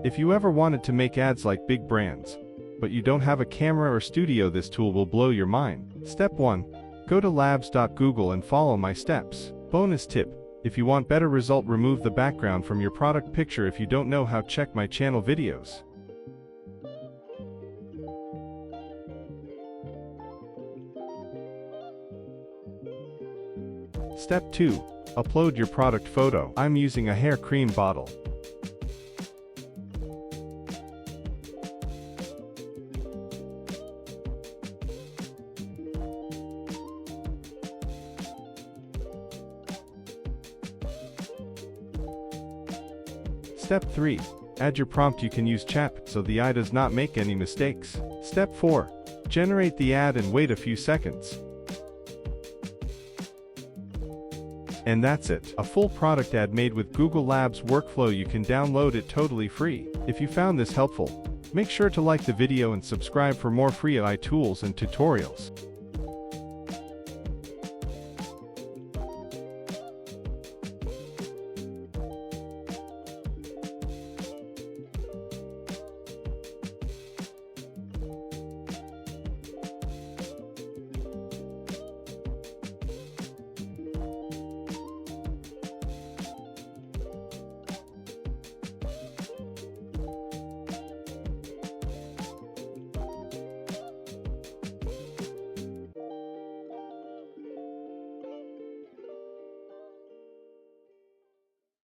If you ever wanted to make ads like big brands, but you don't have a camera or studio, this tool will blow your mind. Step 1. Go to labs.google and follow my steps. Bonus tip: if you want better result, remove the background from your product picture if you don't know how. Check my channel videos. Step 2. Upload your product photo. I'm using a hair cream bottle. Step 3. Add your prompt. You can use chat so the AI does not make any mistakes. Step 4. Generate the ad and wait a few seconds. And that's it. A full product ad made with Google Labs workflow. You can download it totally free. If you found this helpful, make sure to like the video and subscribe for more free AI tools and tutorials.